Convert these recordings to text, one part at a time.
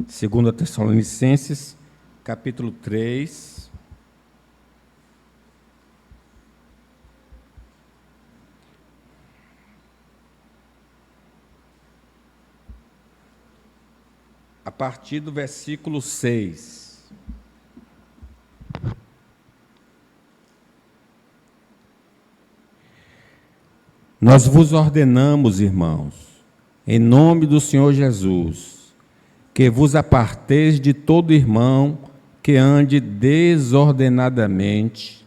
Segunda Tessalonicenses, capítulo 3. A partir do versículo 6. Nós vos ordenamos, irmãos, em nome do Senhor Jesus, que vos aparteis de todo irmão que ande desordenadamente,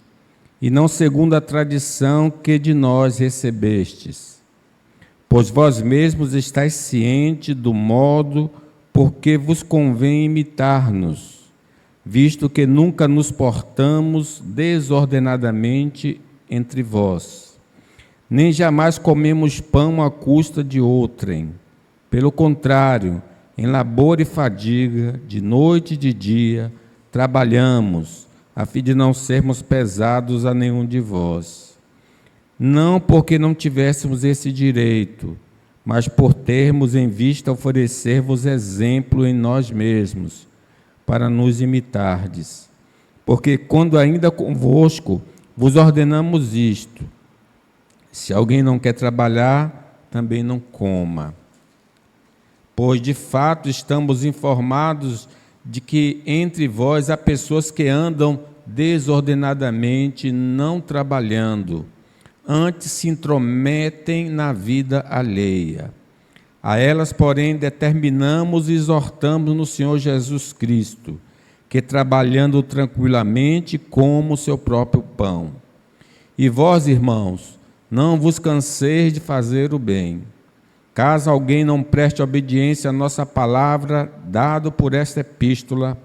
e não segundo a tradição que de nós recebestes. Pois vós mesmos estáis cientes do modo por que vos convém imitar-nos, visto que nunca nos portamos desordenadamente entre vós, nem jamais comemos pão à custa de outrem. Pelo contrário, em labor e fadiga, de noite e de dia, trabalhamos, a fim de não sermos pesados a nenhum de vós. Não porque não tivéssemos esse direito, mas por termos em vista oferecer-vos exemplo em nós mesmos, para nos imitardes. Porque quando ainda convosco vos ordenamos isto: se alguém não quer trabalhar, também não coma. Pois, de fato, estamos informados de que entre vós há pessoas que andam desordenadamente, não trabalhando, antes se intrometem na vida alheia. A elas, porém, determinamos e exortamos no Senhor Jesus Cristo, que trabalhando tranquilamente comam o seu próprio pão. E vós, irmãos, não vos canseis de fazer o bem. Caso alguém não preste obediência à nossa palavra, dado por esta epístola,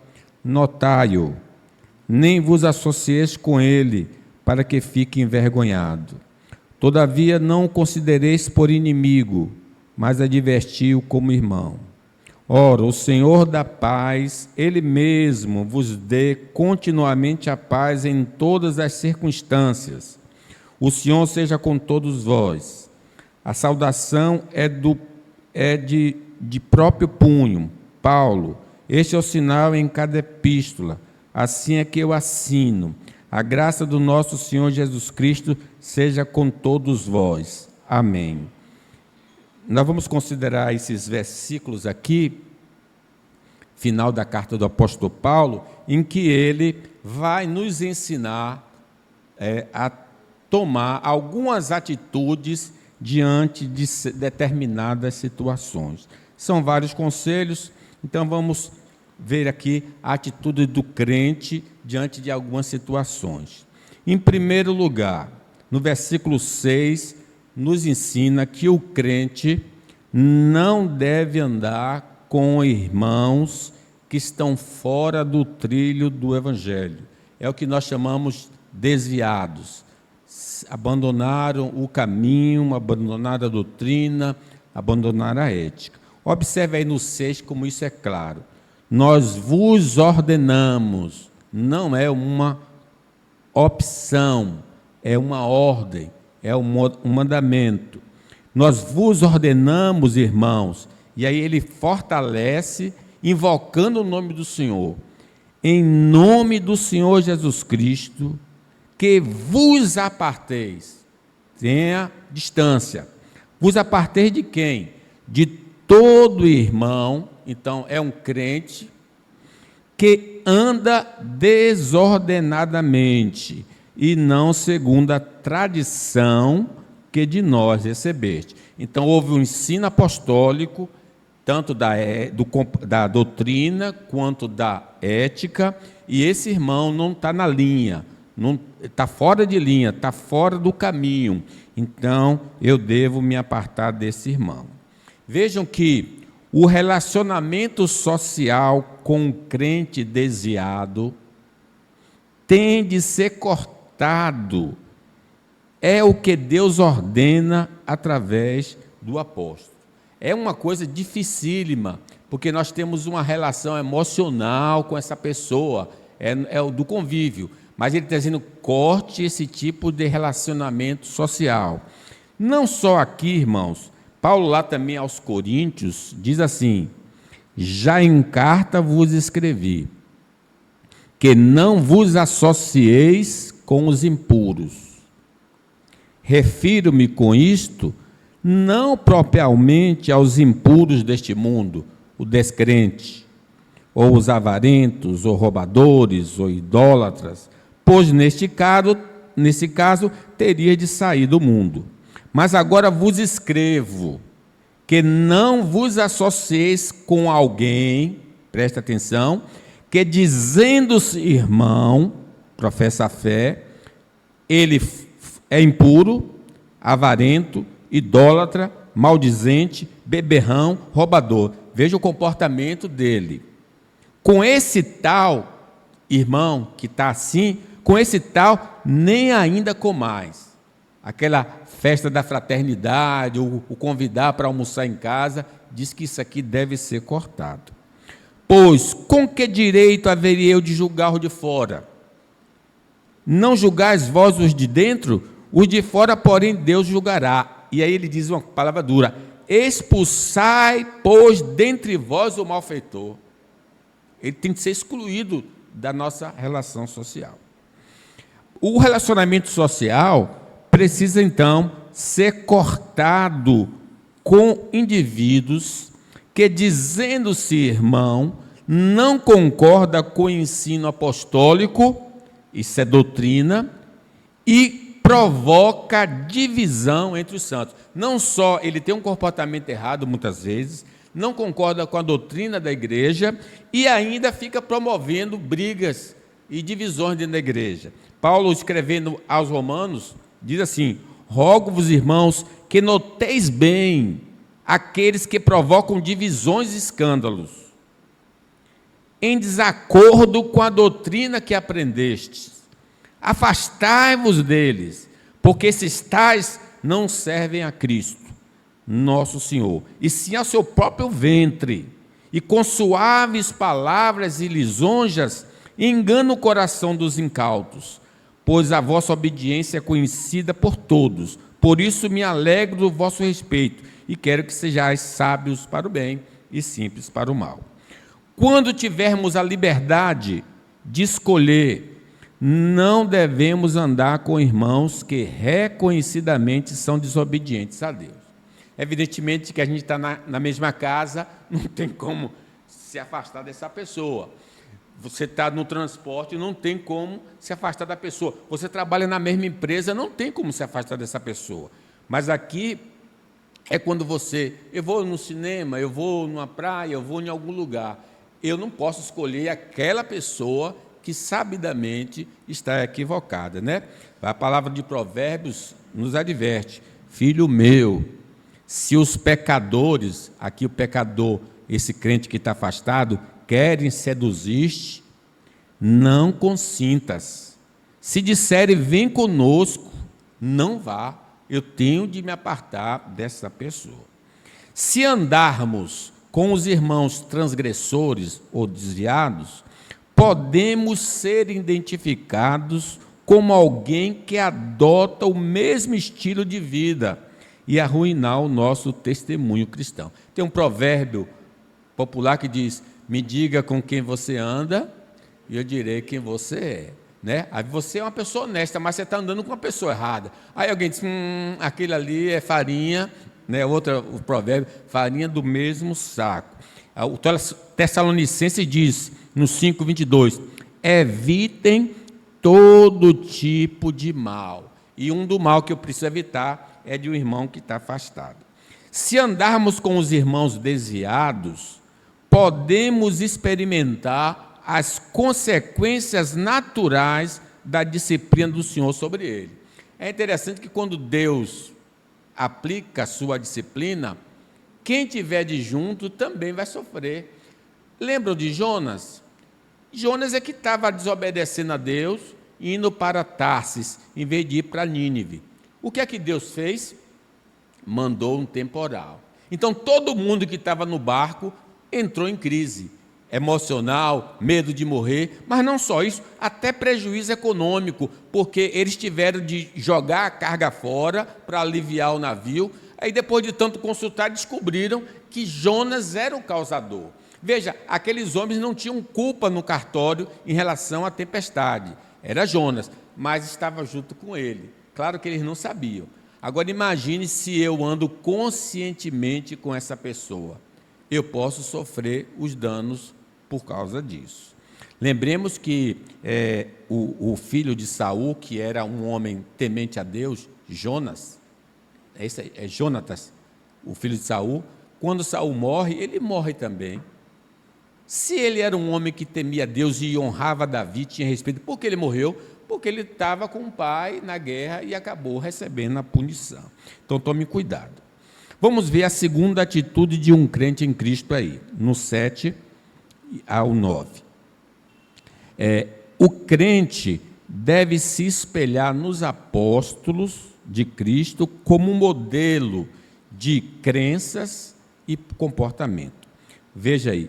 notai-o, nem vos associeis com ele, para que fique envergonhado. Todavia não o considereis por inimigo, mas adverti-o como irmão. Ora, o Senhor da paz, Ele mesmo vos dê continuamente a paz em todas as circunstâncias. O Senhor seja com todos vós. A saudação é de próprio punho. Paulo, este é o sinal em cada epístola. Assim é que eu assino. A graça do nosso Senhor Jesus Cristo seja com todos vós. Amém. Nós vamos considerar esses versículos aqui, final da carta do apóstolo Paulo, em que ele vai nos ensinar a tomar algumas atitudes diante de determinadas situações. São vários conselhos, então vamos ver aqui a atitude do crente diante de algumas situações. Em primeiro lugar, no versículo 6, nos ensina que o crente não deve andar com irmãos que estão fora do trilho do Evangelho. É o que nós chamamos desviados. Abandonaram o caminho, abandonaram a doutrina, abandonaram a ética. Observe aí no 6 como isso é claro. Nós vos ordenamos, não é uma opção, é uma ordem, é um mandamento. Nós vos ordenamos, irmãos, e aí ele fortalece, invocando o nome do Senhor. Em nome do Senhor Jesus Cristo, que vos aparteis, tenha distância. Vos aparteis de quem? De todo irmão, então é um crente, que anda desordenadamente, e não segundo a tradição que de nós recebeste. Então houve um ensino apostólico, tanto da doutrina, quanto da ética, e esse irmão não está na linha, não está fora de linha, está fora do caminho. Então, eu devo me apartar desse irmão. Vejam que o relacionamento social com o crente desviado tem de ser cortado. É o que Deus ordena através do apóstolo. É uma coisa dificílima, porque nós temos uma relação emocional com essa pessoa, é o do convívio. Mas ele está dizendo, corte esse tipo de relacionamento social. Não só aqui, irmãos, Paulo lá também aos Coríntios diz assim, já em carta vos escrevi, que não vos associeis com os impuros. Refiro-me com isto não propriamente aos impuros deste mundo, o descrente, ou os avarentos, ou roubadores, ou idólatras, pois nesse caso teria de sair do mundo. Mas agora vos escrevo, que não vos associeis com alguém, presta atenção, que dizendo-se irmão, professa a fé, ele é impuro, avarento, idólatra, maldizente, beberrão, roubador. Veja o comportamento dele. Com esse tal irmão que está assim, com esse tal, nem ainda comais. Aquela festa da fraternidade, o convidar para almoçar em casa, diz que isso aqui deve ser cortado. Pois com que direito haveria eu de julgar os de fora? Não julgais vós os de dentro? Os de fora, porém, Deus julgará. E aí ele diz uma palavra dura: expulsai, pois, dentre vós o malfeitor. Ele tem que ser excluído da nossa relação social. O relacionamento social precisa, então, ser cortado com indivíduos que, dizendo-se irmão, não concorda com o ensino apostólico, isso é doutrina, e provoca divisão entre os santos. Não só ele tem um comportamento errado muitas vezes, não concorda com a doutrina da igreja e ainda fica promovendo brigas e divisões dentro da igreja. Paulo, escrevendo aos Romanos, diz assim: rogo-vos, irmãos, que noteis bem aqueles que provocam divisões e escândalos, em desacordo com a doutrina que aprendestes. Afastai-vos deles, porque esses tais não servem a Cristo, nosso Senhor, e sim ao seu próprio ventre, e com suaves palavras e lisonjas enganam o coração dos incautos, pois a vossa obediência é conhecida por todos. Por isso me alegro do vosso respeito, e quero que sejais sábios para o bem e simples para o mal. Quando tivermos a liberdade de escolher, não devemos andar com irmãos que reconhecidamente são desobedientes a Deus. Evidentemente que a gente está na mesma casa, não tem como se afastar dessa pessoa. Você está no transporte, não tem como se afastar da pessoa. Você trabalha na mesma empresa, não tem como se afastar dessa pessoa. Mas aqui é quando eu vou no cinema, eu vou numa praia, eu vou em algum lugar. Eu não posso escolher aquela pessoa que sabidamente está equivocada, né? A palavra de Provérbios nos adverte: filho meu, se os pecadores, aqui o pecador, esse crente que está afastado, querem seduzir-te, não consintas. Se disserem, vem conosco, não vá, eu tenho de me apartar dessa pessoa. Se andarmos com os irmãos transgressores ou desviados, podemos ser identificados como alguém que adota o mesmo estilo de vida e arruinar o nosso testemunho cristão. Tem um provérbio popular que diz: me diga com quem você anda e eu direi quem você é. Né? Aí você é uma pessoa honesta, mas você está andando com uma pessoa errada. Aí alguém diz: aquele ali é farinha, né? O provérbio, farinha do mesmo saco. O Tessalonicenses diz, no 5:22, evitem todo tipo de mal. E um do mal que eu preciso evitar é de um irmão que está afastado. Se andarmos com os irmãos desviados, podemos experimentar as consequências naturais da disciplina do Senhor sobre ele. É interessante que quando Deus aplica a sua disciplina, quem tiver de junto também vai sofrer. Lembram de Jonas? Jonas é que estava desobedecendo a Deus, indo para Tarsis, em vez de ir para Nínive. O que é que Deus fez? Mandou um temporal. Então todo mundo que estava no barco entrou em crise emocional, medo de morrer, mas não só isso, até prejuízo econômico, porque eles tiveram de jogar a carga fora para aliviar o navio. Aí depois de tanto consultar, descobriram que Jonas era o causador. Veja, aqueles homens não tinham culpa no cartório em relação à tempestade. Era Jonas, mas estava junto com ele. Claro que eles não sabiam. Agora imagine se eu ando conscientemente com essa pessoa. Eu posso sofrer os danos por causa disso. Lembremos que o filho de Saul, que era um homem temente a Deus, Jonas, é Jonatas, o filho de Saul, quando Saul morre, ele morre também. Se ele era um homem que temia a Deus e honrava Davi, tinha respeito, por que ele morreu? Porque ele estava com o pai na guerra e acabou recebendo a punição. Então tome cuidado. Vamos ver a segunda atitude de um crente em Cristo aí, no 7 ao 9. O crente deve se espelhar nos apóstolos de Cristo como modelo de crenças e comportamento. Veja aí,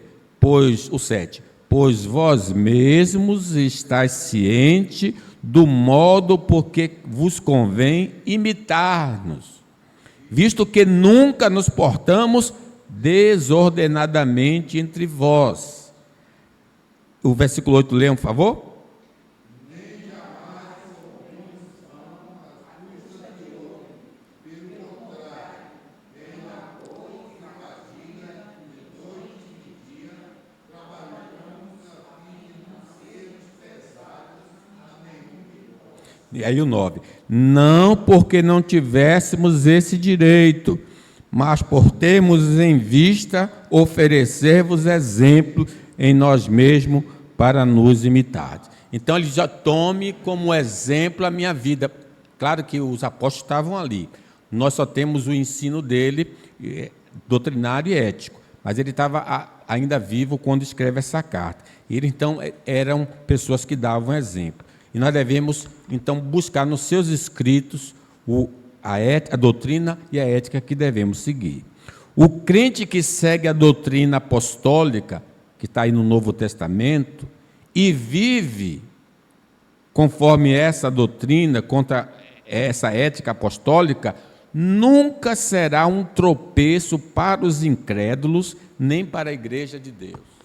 o 7, pois vós mesmos estáis ciente do modo por que vos convém imitar-nos, visto que nunca nos portamos desordenadamente entre vós. O versículo 8, leiam, por favor. E aí o 9, não porque não tivéssemos esse direito, mas por termos em vista oferecer-vos exemplo em nós mesmos para nos imitar. Então ele já tome como exemplo a minha vida. Claro que os apóstolos estavam ali, nós só temos o ensino dele, doutrinário e ético, mas ele estava ainda vivo quando escreve essa carta. Ele, então, eram pessoas que davam exemplo. E nós devemos, então, buscar nos seus escritos a doutrina e a ética que devemos seguir. O crente que segue a doutrina apostólica, que está aí no Novo Testamento, e vive conforme essa doutrina, contra essa ética apostólica, nunca será um tropeço para os incrédulos, nem para a igreja de Deus.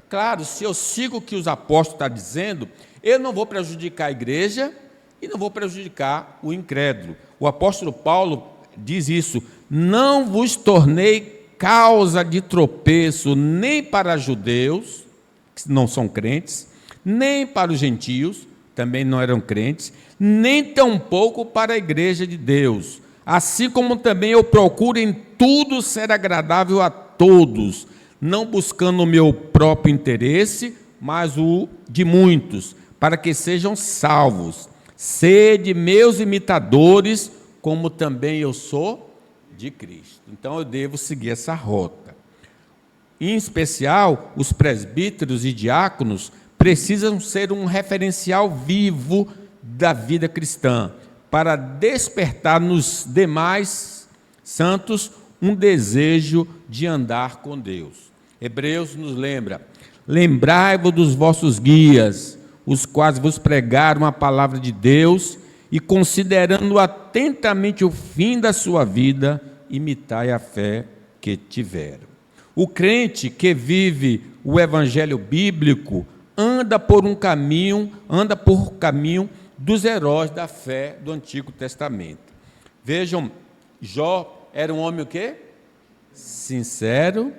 Claro, se eu sigo o que os apóstolos estão dizendo, eu não vou prejudicar a igreja e não vou prejudicar o incrédulo. O apóstolo Paulo diz isso: não vos tornei causa de tropeço nem para judeus, que não são crentes, nem para os gentios, também não eram crentes, nem tampouco para a igreja de Deus. Assim como também eu procuro em tudo ser agradável a todos, não buscando o meu próprio interesse, mas o de muitos, para que sejam salvos. Sede meus imitadores, como também eu sou de Cristo. Então eu devo seguir essa rota. Em especial, os presbíteros e diáconos precisam ser um referencial vivo da vida cristã, para despertar nos demais santos um desejo de andar com Deus. Hebreus nos lembra: lembrai-vos dos vossos guias, os quais vos pregaram a palavra de Deus, e considerando atentamente o fim da sua vida, imitai a fé que tiveram. O crente que vive o evangelho bíblico anda por caminho dos heróis da fé do Antigo Testamento. Vejam, Jó era um homem o quê? Sincero,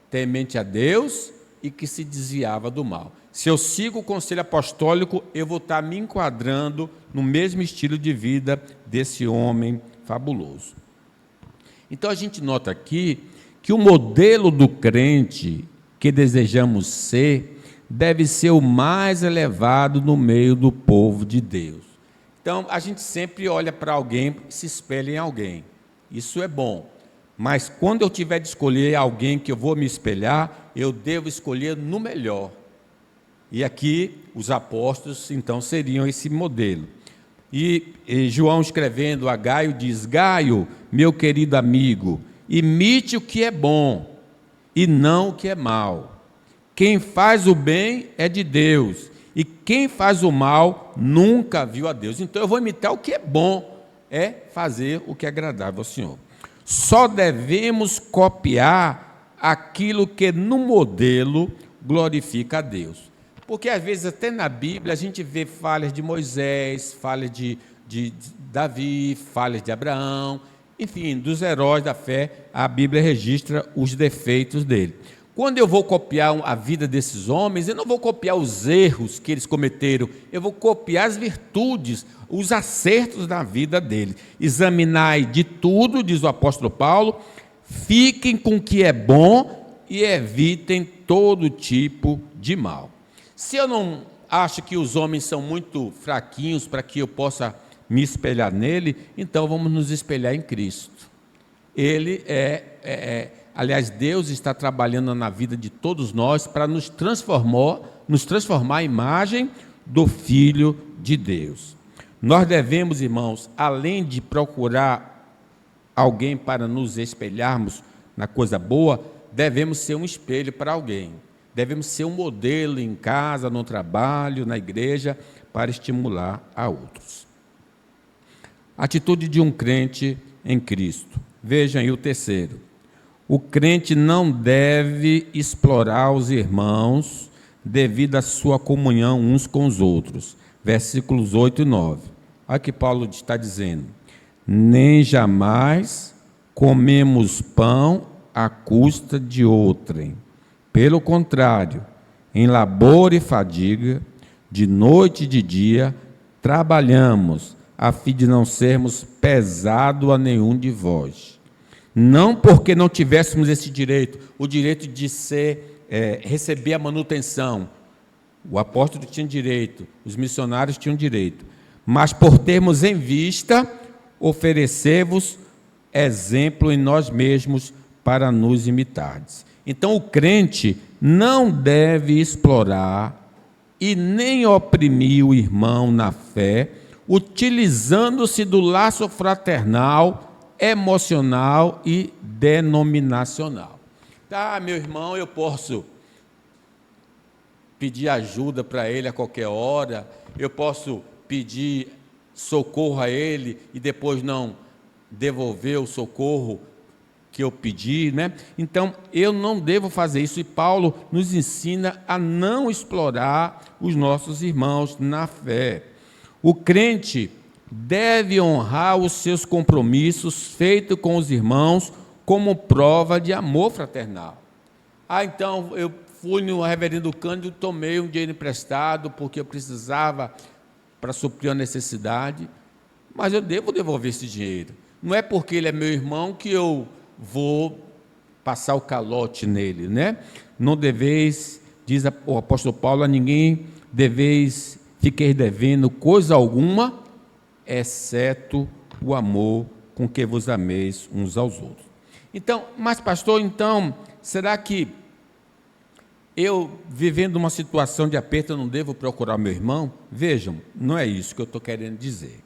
temente a Deus e que se desviava do mal. Se eu sigo o conselho apostólico, eu vou estar me enquadrando no mesmo estilo de vida desse homem fabuloso. Então a gente nota aqui que o modelo do crente que desejamos ser deve ser o mais elevado no meio do povo de Deus. Então a gente sempre olha para alguém e se espelha em alguém. Isso é bom. Mas quando eu tiver de escolher alguém que eu vou me espelhar, eu devo escolher no melhor. E aqui os apóstolos, então, seriam esse modelo. E João, escrevendo a Gaio, diz: Gaio, meu querido amigo, imite o que é bom e não o que é mal. Quem faz o bem é de Deus, e quem faz o mal nunca viu a Deus. Então eu vou imitar o que é bom, é fazer o que é agradável ao Senhor. Só devemos copiar aquilo que no modelo glorifica a Deus. Porque às vezes até na Bíblia a gente vê falhas de Moisés, falhas de Davi, falhas de Abraão, enfim, dos heróis da fé, a Bíblia registra os defeitos dele. Quando eu vou copiar a vida desses homens, eu não vou copiar os erros que eles cometeram, eu vou copiar as virtudes, os acertos da vida deles. Examinai de tudo, diz o apóstolo Paulo, fiquem com o que é bom e evitem todo tipo de mal. Se eu não acho que os homens são muito fraquinhos para que eu possa me espelhar nele, então vamos nos espelhar em Cristo. Ele aliás, Deus está trabalhando na vida de todos nós para nos transformar à imagem do Filho de Deus. Nós devemos, irmãos, além de procurar alguém para nos espelharmos na coisa boa, devemos ser um espelho para alguém. Devemos ser um modelo em casa, no trabalho, na igreja, para estimular a outros. Atitude de um crente em Cristo. Vejam aí o terceiro. O crente não deve explorar os irmãos devido à sua comunhão uns com os outros. Versículos 8 e 9. Olha o que Paulo está dizendo. Nem jamais comemos pão à custa de outrem. Pelo contrário, em labor e fadiga, de noite e de dia, trabalhamos, a fim de não sermos pesado a nenhum de vós. Não porque não tivéssemos esse direito, o direito de receber a manutenção. O apóstolo tinha direito, os missionários tinham direito. Mas por termos em vista, oferecer-vos exemplo em nós mesmos para nos imitardes. Então o crente não deve explorar e nem oprimir o irmão na fé, utilizando-se do laço fraternal, emocional e denominacional. Tá, meu irmão, eu posso pedir ajuda para ele a qualquer hora, eu posso pedir socorro a ele e depois não devolver o socorro que eu pedi, né? Então, eu não devo fazer isso, e Paulo nos ensina a não explorar os nossos irmãos na fé. O crente deve honrar os seus compromissos feitos com os irmãos como prova de amor fraternal. Então, eu fui no reverendo Cândido, tomei um dinheiro emprestado porque eu precisava para suprir a necessidade, mas eu devo devolver esse dinheiro. Não é porque ele é meu irmão que eu vou passar o calote nele, né? Não deveis, diz o apóstolo Paulo, a ninguém deveis fiqueis devendo coisa alguma, exceto o amor com que vos ameis uns aos outros. Então, mas pastor, será que eu, vivendo uma situação de aperto, eu não devo procurar meu irmão? Vejam, não é isso que eu estou querendo dizer.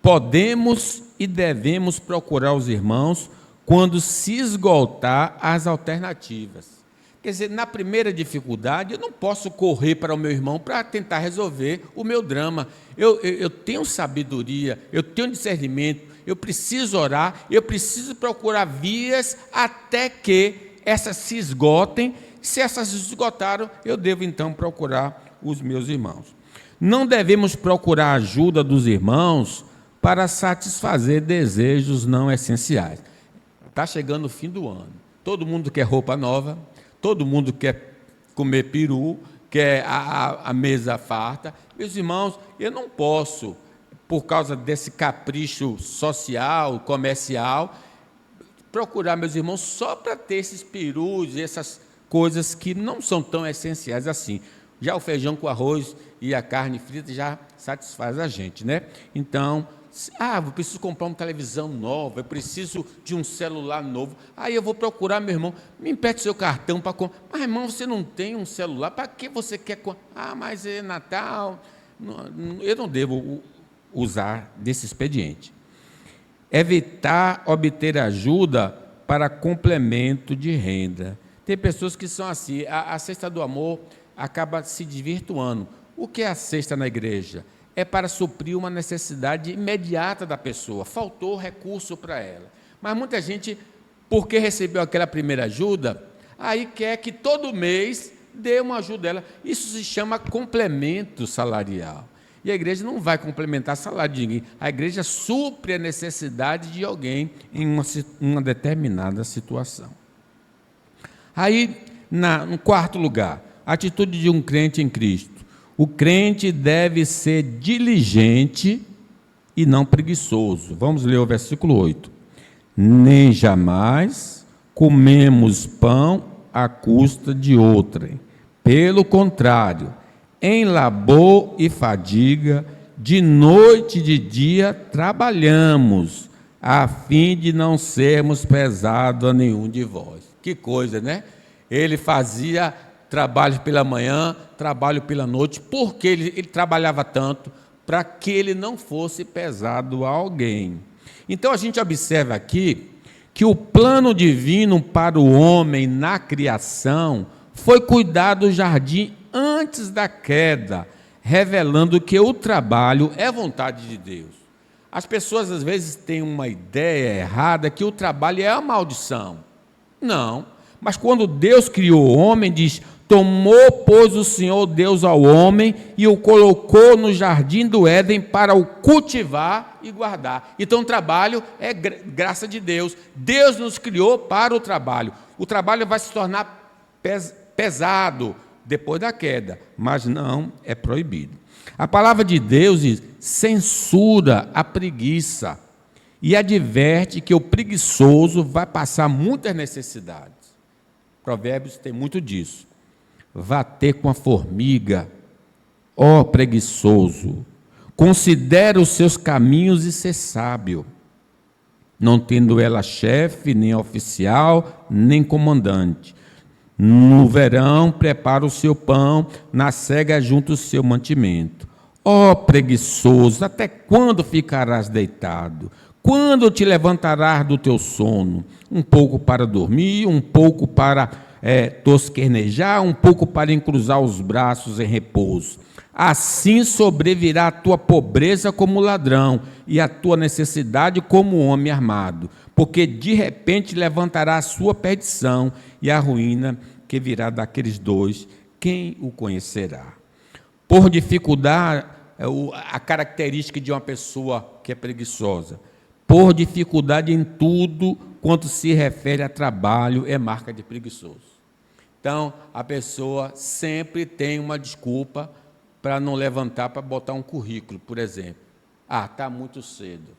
Podemos e devemos procurar os irmãos quando se esgotar as alternativas. Quer dizer, na primeira dificuldade, eu não posso correr para o meu irmão para tentar resolver o meu drama. Eu tenho sabedoria, eu tenho discernimento, eu preciso orar, eu preciso procurar vias até que essas se esgotem. Se essas se esgotaram, eu devo então procurar os meus irmãos. Não devemos procurar a ajuda dos irmãos para satisfazer desejos não essenciais. Está chegando o fim do ano, todo mundo quer roupa nova, todo mundo quer comer peru, quer a mesa farta. Meus irmãos, eu não posso, por causa desse capricho social, comercial, procurar meus irmãos só para ter esses perus e essas coisas que não são tão essenciais assim. Já o feijão com arroz e a carne frita já satisfaz a gente, né? Então, eu preciso comprar uma televisão nova, eu preciso de um celular novo. Aí eu vou procurar meu irmão, me empreste seu cartão para comprar. Mas, irmão, você não tem um celular, para que você quer comprar? Mas é Natal. Eu não devo usar desse expediente. Evitar obter ajuda para complemento de renda. Tem pessoas que são assim, a cesta do amor acaba se desvirtuando. O que é a cesta na igreja? É para suprir uma necessidade imediata da pessoa, faltou recurso para ela. Mas muita gente, porque recebeu aquela primeira ajuda, aí quer que todo mês dê uma ajuda dela. Isso se chama complemento salarial. E a igreja não vai complementar salário de ninguém. A igreja supre a necessidade de alguém em uma determinada situação. Aí, no quarto lugar, a atitude de um crente em Cristo. O crente deve ser diligente e não preguiçoso. Vamos ler o versículo 8. Nem jamais comemos pão à custa de outrem. Pelo contrário, em labor e fadiga, de noite e de dia trabalhamos, a fim de não sermos pesados a nenhum de vós. Que coisa, né? Ele fazia trabalho pela manhã, trabalho pela noite. Por que ele trabalhava tanto? Para que ele não fosse pesado a alguém. Então a gente observa aqui que o plano divino para o homem na criação foi cuidar do jardim antes da queda, revelando que o trabalho é vontade de Deus. As pessoas às vezes têm uma ideia errada que o trabalho é a maldição. Não, mas quando Deus criou o homem, diz: tomou, pois, o Senhor Deus ao homem e o colocou no jardim do Éden para o cultivar e guardar. Então o trabalho é graça de Deus. Deus nos criou para o trabalho. O trabalho vai se tornar pesado depois da queda, mas não é proibido. A palavra de Deus diz: censura a preguiça e adverte que o preguiçoso vai passar muitas necessidades. Provérbios tem muito disso. Vá ter com a formiga, ó preguiçoso, considera os seus caminhos e ser sábio, não tendo ela chefe, nem oficial, nem comandante. No verão prepara o seu pão, na cega junta o seu mantimento. Ó preguiçoso, até quando ficarás deitado? Quando te levantarás do teu sono? Um pouco para dormir, um pouco para tosquenejar, um pouco para encruzar os braços em repouso. Assim sobrevirá a tua pobreza como ladrão, e a tua necessidade como homem armado, porque de repente levantará a sua perdição, e a ruína que virá daqueles dois, quem o conhecerá? Por dificuldade, a característica de uma pessoa que é preguiçosa, por dificuldade em tudo quanto se refere a trabalho, é marca de preguiçoso. Então, a pessoa sempre tem uma desculpa para não levantar, para botar um currículo, por exemplo. Está muito cedo.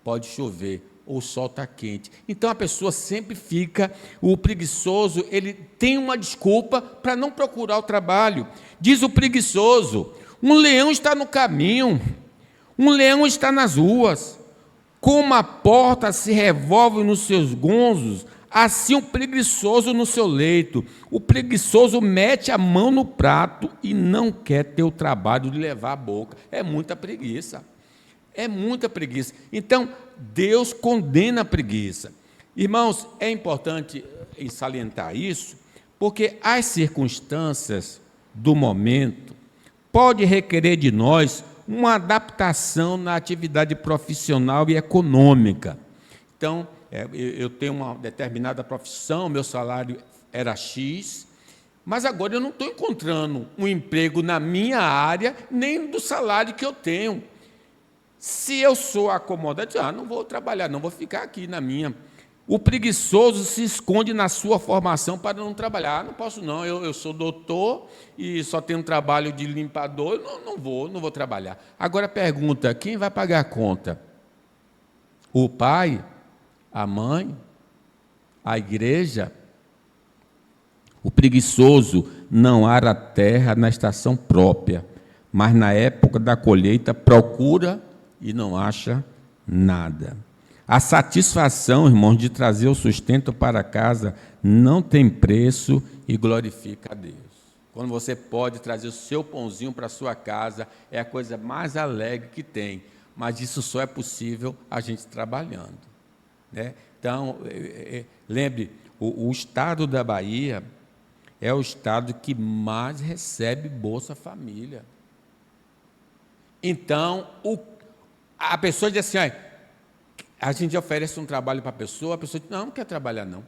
Pode chover, ou o sol está quente. Então, a pessoa sempre fica, o preguiçoso, ele tem uma desculpa para não procurar o trabalho. Diz o preguiçoso: um leão está no caminho, um leão está nas ruas, como a porta se revolve nos seus gonzos, assim o preguiçoso no seu leito. O preguiçoso mete a mão no prato e não quer ter o trabalho de levar a boca. É muita preguiça. É muita preguiça. Então, Deus condena a preguiça. Irmãos, é importante salientar isso, porque as circunstâncias do momento podem requerer de nós uma adaptação na atividade profissional e econômica. Então, eu tenho uma determinada profissão, meu salário era X, mas agora eu não estou encontrando um emprego na minha área, nem do salário que eu tenho. Se eu sou acomodado, não vou trabalhar, não vou ficar aqui na minha. O preguiçoso se esconde na sua formação para não trabalhar. Não posso não, eu sou doutor e só tenho trabalho de limpador, não vou trabalhar. Agora pergunta, quem vai pagar a conta? O pai? A mãe? A igreja? O preguiçoso não ara a terra na estação própria, mas na época da colheita procura e não acha nada. A satisfação, irmãos, de trazer o sustento para casa não tem preço e glorifica a Deus. Quando você pode trazer o seu pãozinho para a sua casa, é a coisa mais alegre que tem. Mas isso só é possível a gente trabalhando, né? Então, lembre, o estado da Bahia é o estado que mais recebe Bolsa Família. Então, a pessoa diz assim: a gente oferece um trabalho para a pessoa diz: não quer trabalhar não.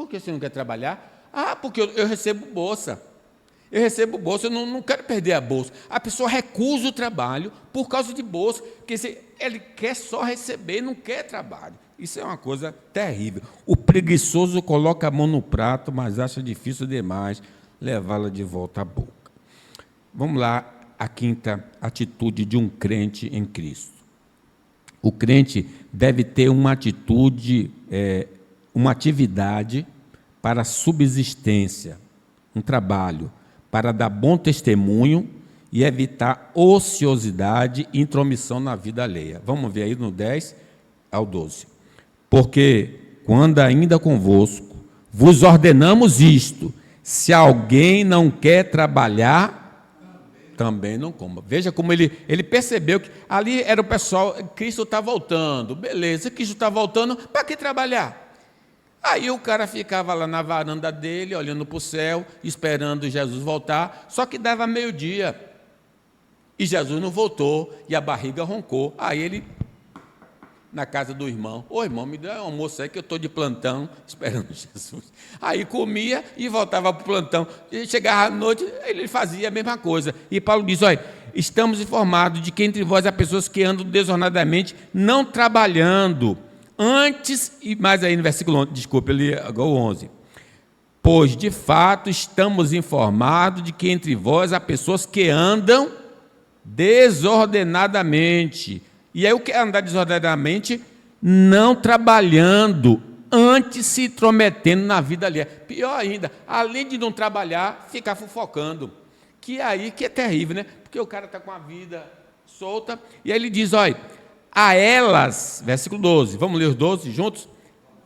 por que você não quer trabalhar? Ah, porque eu recebo bolsa. Eu recebo bolsa, eu não quero perder a bolsa. A pessoa recusa o trabalho por causa de bolsa, porque ele quer só receber, não quer trabalho. Isso é uma coisa terrível. O preguiçoso coloca a mão no prato, mas acha difícil demais levá-la de volta à boca. Vamos lá, a quinta atitude de um crente em Cristo. O crente deve ter uma atitude, uma atividade para subsistência, um trabalho, para dar bom testemunho e evitar ociosidade e intromissão na vida alheia. Vamos ver aí no 10 ao 12. Porque, quando ainda convosco, vos ordenamos isto, se alguém não quer trabalhar, também não coma. Veja como ele percebeu que ali era o pessoal, Cristo está voltando, beleza, Cristo está voltando, para que trabalhar? Aí o cara ficava lá na varanda dele, olhando para o céu, esperando Jesus voltar, só que dava meio-dia, e Jesus não voltou, e a barriga roncou. Aí ele, na casa do irmão, ô irmão, me dá um almoço aí que eu estou de plantão, esperando Jesus. Aí comia e voltava para o plantão. E chegava à noite, ele fazia a mesma coisa. E Paulo diz, olha, estamos informados de que entre vós há pessoas que andam desordenadamente, não trabalhando. Antes, e mais aí no versículo 11, desculpa, ele agora o 11. Pois, de fato, estamos informados de que entre vós há pessoas que andam desordenadamente. E aí o que é andar desordenadamente? Não trabalhando, antes se intrometendo na vida alheia. Pior ainda, além de não trabalhar, ficar fofocando. Que aí que é terrível, né? Porque o cara está com a vida solta, e aí ele diz, olha, a elas, versículo 12, vamos ler os 12 juntos?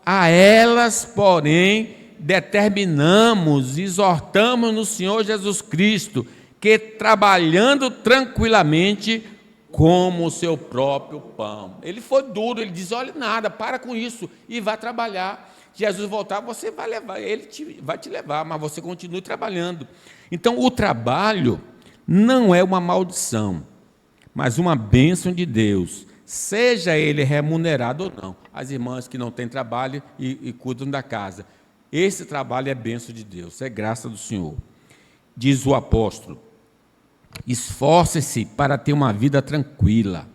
A elas, porém, determinamos, exortamos no Senhor Jesus Cristo, que trabalhando tranquilamente, como o seu próprio pão. Ele foi duro, ele diz, olha, nada, para com isso, e vai trabalhar. Jesus voltar, você vai levar, ele vai te levar, mas você continue trabalhando. Então, o trabalho não é uma maldição, mas uma bênção de Deus, seja ele remunerado ou não. As irmãs que não têm trabalho e cuidam da casa, esse trabalho é bênção de Deus, é graça do Senhor. Diz o apóstolo, esforce-se para ter uma vida tranquila,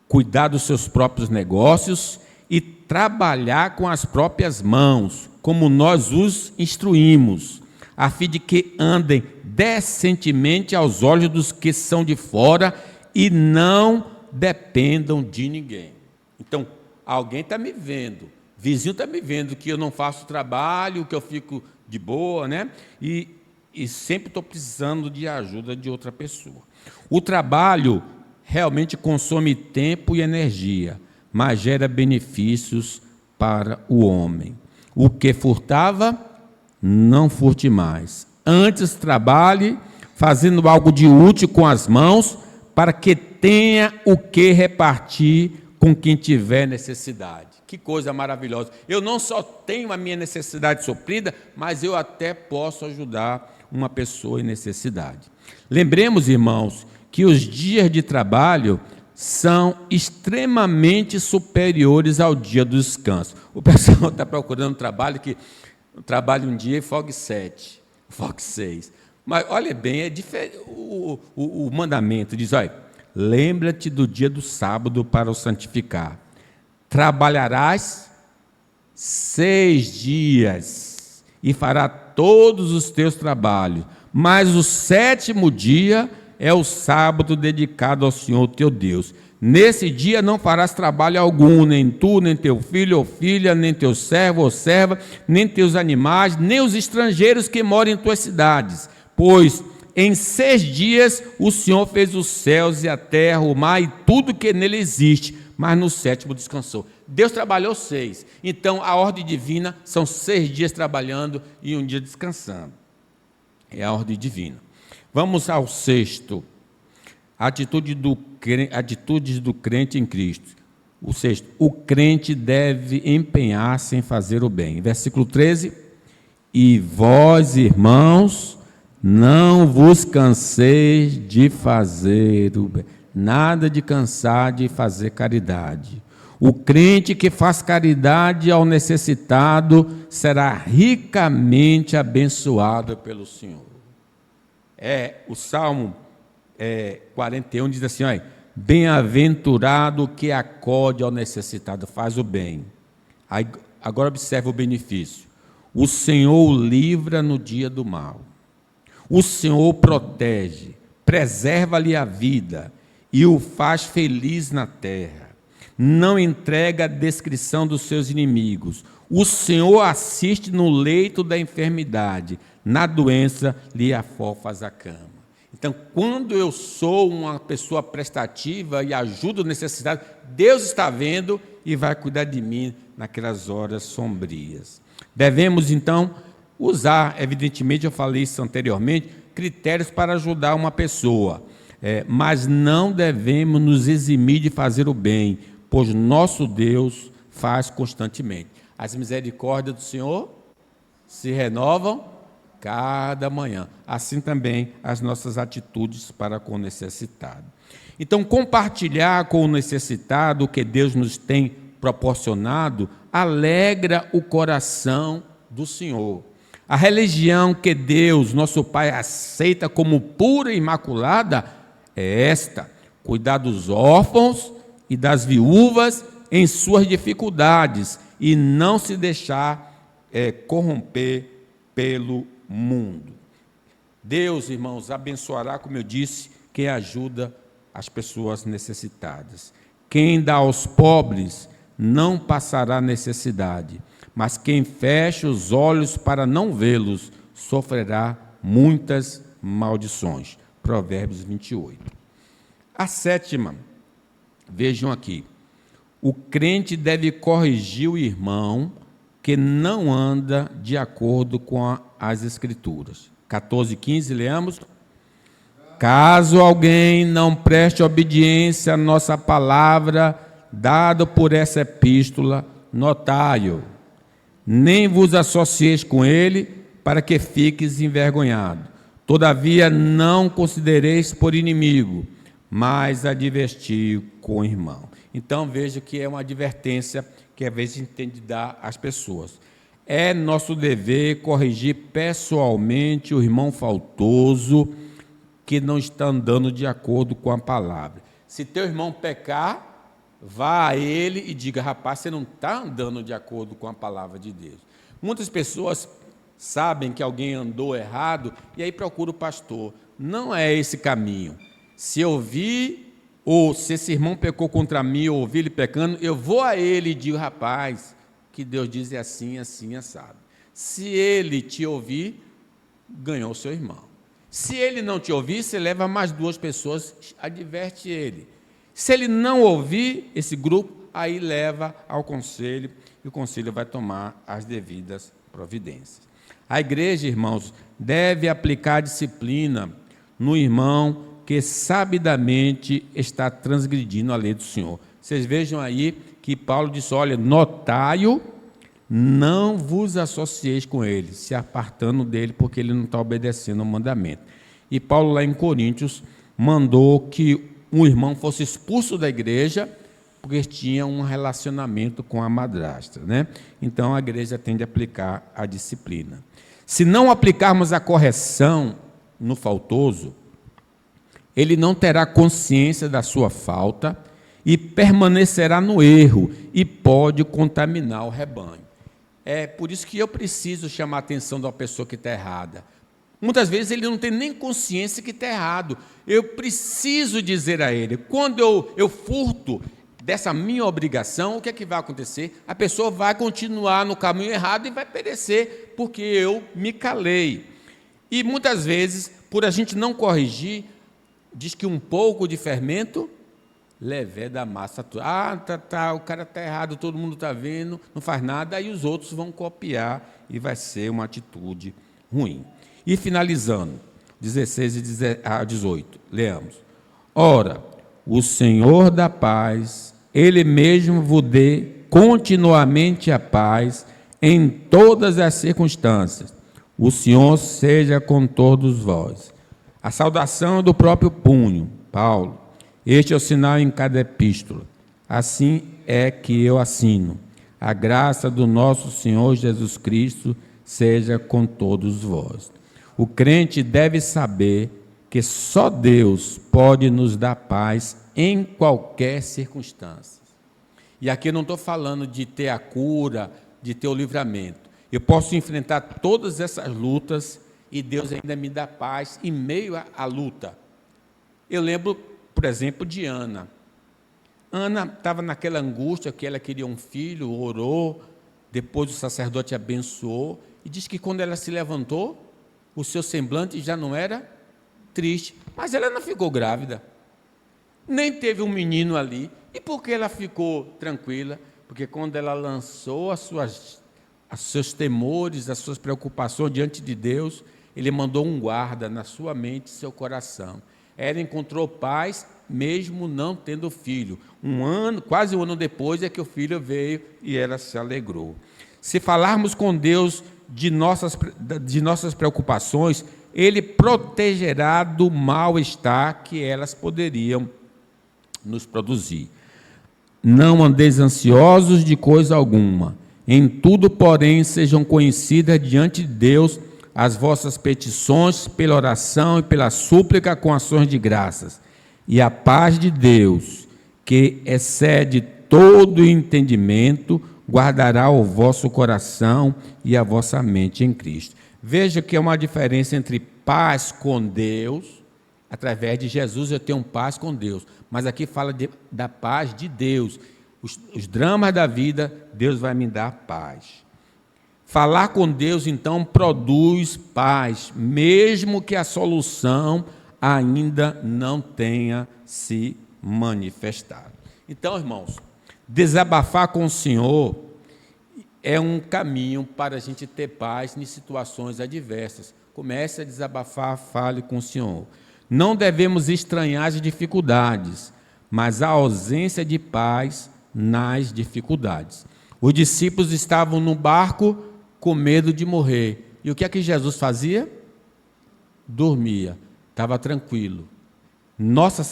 cuidar dos seus próprios negócios e trabalhar com as próprias mãos, como nós os instruímos, a fim de que andem decentemente aos olhos dos que são de fora e não dependam de ninguém. Então, alguém está me vendo, vizinho está me vendo que eu não faço trabalho, que eu fico de boa, né? E sempre estou precisando de ajuda de outra pessoa. O trabalho realmente consome tempo e energia, mas gera benefícios para o homem. O que furtava, não furte mais. Antes trabalhe, fazendo algo de útil com as mãos, para que tenha o que repartir com quem tiver necessidade. Que coisa maravilhosa. Eu não só tenho a minha necessidade suprida, mas eu até posso ajudar uma pessoa em necessidade. Lembremos, irmãos, que os dias de trabalho são extremamente superiores ao dia do descanso. O pessoal está procurando trabalho que trabalha um dia e folgue 7, folgue 6. Mas, olha bem, é diferente. O mandamento diz, olha, lembra-te do dia do sábado para o santificar. Trabalharás 6 dias e fará todos os teus trabalhos, mas o 7º dia é o sábado dedicado ao Senhor teu Deus. Nesse dia não farás trabalho algum, nem tu, nem teu filho ou filha, nem teu servo ou serva, nem teus animais, nem os estrangeiros que moram em tuas cidades. Pois em 6 dias o Senhor fez os céus e a terra, o mar e tudo que nele existe, mas no 7º descansou. Deus trabalhou 6, então a ordem divina são 6 dias trabalhando e um dia descansando. É a ordem divina. Vamos ao 6º, atitudes do crente em Cristo. O 6º, o crente deve empenhar-se em fazer o bem. Versículo 13, e vós, irmãos, não vos canseis de fazer o bem. Nada de cansar de fazer caridade. O crente que faz caridade ao necessitado será ricamente abençoado pelo Senhor. O Salmo 41 diz assim, olha, bem-aventurado o que acode ao necessitado, faz o bem. Aí, agora observa o benefício. O Senhor o livra no dia do mal. O Senhor o protege, preserva-lhe a vida e o faz feliz na terra. Não entrega a descrição dos seus inimigos. O Senhor assiste no leito da enfermidade, na doença lhe afofas a cama. Então, quando eu sou uma pessoa prestativa e ajudo o necessitado, Deus está vendo e vai cuidar de mim naquelas horas sombrias. Devemos, então, usar, evidentemente, eu falei isso anteriormente, critérios para ajudar uma pessoa, mas não devemos nos eximir de fazer o bem, pois nosso Deus faz constantemente. As misericórdias do Senhor se renovam cada manhã. Assim também as nossas atitudes para com o necessitado. Então, compartilhar com o necessitado o que Deus nos tem proporcionado alegra o coração do Senhor. A religião que Deus, nosso Pai, aceita como pura e imaculada é esta: cuidar dos órfãos e das viúvas em suas dificuldades e não se deixar corromper pelo mundo. Deus, irmãos, abençoará, como eu disse, quem ajuda as pessoas necessitadas. Quem dá aos pobres não passará necessidade, mas quem fecha os olhos para não vê-los sofrerá muitas maldições. Provérbios 28. A sétima, vejam aqui, o crente deve corrigir o irmão que não anda de acordo com as Escrituras. 14:15, leamos. Caso alguém não preste obediência à nossa palavra, dada por essa epístola, notai-o. Nem vos associeis com ele, para que fiques envergonhado. Todavia, não considereis por inimigo, mas adverti com o irmão. Então, veja que é uma advertência que às vezes a gente tem de dar às pessoas. É nosso dever corrigir pessoalmente o irmão faltoso que não está andando de acordo com a palavra. Se teu irmão pecar, vá a ele e diga, rapaz, você não está andando de acordo com a palavra de Deus. Muitas pessoas sabem que alguém andou errado e aí procura o pastor. Não é esse caminho. Se eu vi, ou se esse irmão pecou contra mim, ou ouvi ele pecando, eu vou a ele e digo, rapaz, que Deus diz é assim, assim, assado. Se ele te ouvir, ganhou o seu irmão. Se ele não te ouvir, você leva mais duas pessoas, adverte ele. Se ele não ouvir esse grupo, aí leva ao conselho, e o conselho vai tomar as devidas providências. A igreja, irmãos, deve aplicar disciplina no irmão que sabidamente está transgredindo a lei do Senhor. Vocês vejam aí que Paulo disse, olha, notai-o, não vos associeis com ele, se apartando dele, porque ele não está obedecendo ao mandamento. E Paulo, lá em Coríntios, mandou que um irmão fosse expulso da igreja, porque tinha um relacionamento com a madrasta, né? Então, a igreja tem de aplicar a disciplina. Se não aplicarmos a correção no faltoso, ele não terá consciência da sua falta e permanecerá no erro e pode contaminar o rebanho. É por isso que eu preciso chamar a atenção da pessoa que está errada. Muitas vezes ele não tem nem consciência que está errado. Eu preciso dizer a ele, quando eu furto dessa minha obrigação, o que é que vai acontecer? A pessoa vai continuar no caminho errado e vai perecer, porque eu me calei. E muitas vezes, por a gente não corrigir, diz que um pouco de fermento leveda a massa toda. O cara está errado, todo mundo está vendo, não faz nada, aí os outros vão copiar e vai ser uma atitude ruim. E finalizando, 16 a 18, leamos. Ora, o Senhor da paz, Ele mesmo vos dê continuamente a paz em todas as circunstâncias. O Senhor seja com todos vós. A saudação do próprio punho, Paulo. Este é o sinal em cada epístola. Assim é que eu assino. A graça do nosso Senhor Jesus Cristo seja com todos vós. O crente deve saber que só Deus pode nos dar paz em qualquer circunstância. E aqui eu não estou falando de ter a cura, de ter o livramento. Eu posso enfrentar todas essas lutas e Deus ainda me dá paz em meio à luta. Eu lembro, por exemplo, de Ana. Ana estava naquela angústia que ela queria um filho, orou, depois o sacerdote abençoou, e diz que quando ela se levantou, o seu semblante já não era triste, mas ela não ficou grávida, nem teve um menino ali. E por que ela ficou tranquila? Porque quando ela lançou os seus temores, as suas preocupações diante de Deus, Ele mandou um guarda na sua mente e seu coração. Ela encontrou paz, mesmo não tendo filho. Quase um ano depois é que o filho veio e ela se alegrou. Se falarmos com Deus de nossas preocupações, Ele protegerá do mal-estar que elas poderiam nos produzir. Não andeis ansiosos de coisa alguma. Em tudo, porém, sejam conhecidas diante de Deus as vossas petições pela oração e pela súplica com ações de graças. E a paz de Deus, que excede todo entendimento, guardará o vosso coração e a vossa mente em Cristo. Veja que é uma diferença entre paz com Deus, através de Jesus eu tenho paz com Deus, mas aqui fala da paz de Deus. Os dramas da vida, Deus vai me dar paz. Falar com Deus, então, produz paz, mesmo que a solução ainda não tenha se manifestado. Então, irmãos, desabafar com o Senhor é um caminho para a gente ter paz em situações adversas. Comece a desabafar, fale com o Senhor. Não devemos estranhar as dificuldades, mas a ausência de paz nas dificuldades. Os discípulos estavam no barco com medo de morrer. E o que é que Jesus fazia? Dormia, estava tranquilo. Nosso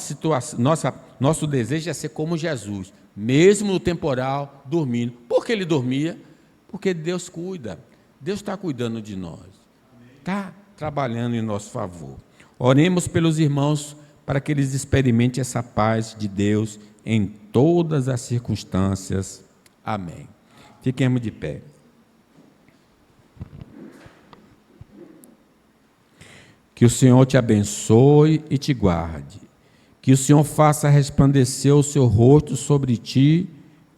desejo é ser como Jesus, mesmo no temporal, dormindo. Por que ele dormia? Porque Deus cuida. Deus está cuidando de nós. Está trabalhando em nosso favor. Oremos pelos irmãos para que eles experimentem essa paz de Deus em todas as circunstâncias. Amém. Fiquemos de pé. Que o Senhor te abençoe e te guarde. Que o Senhor faça resplandecer o seu rosto sobre ti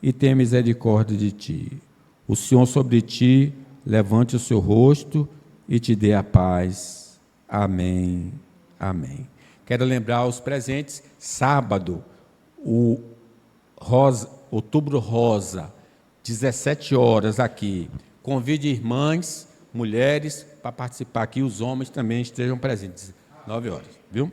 e tenha misericórdia de ti. O Senhor sobre ti levante o seu rosto e te dê a paz. Amém. Amém. Quero lembrar os presentes, sábado, Outubro Rosa, 17 horas aqui. Convide irmãs, mulheres, para participar aqui, os homens também estejam presentes, 9 horas, viu?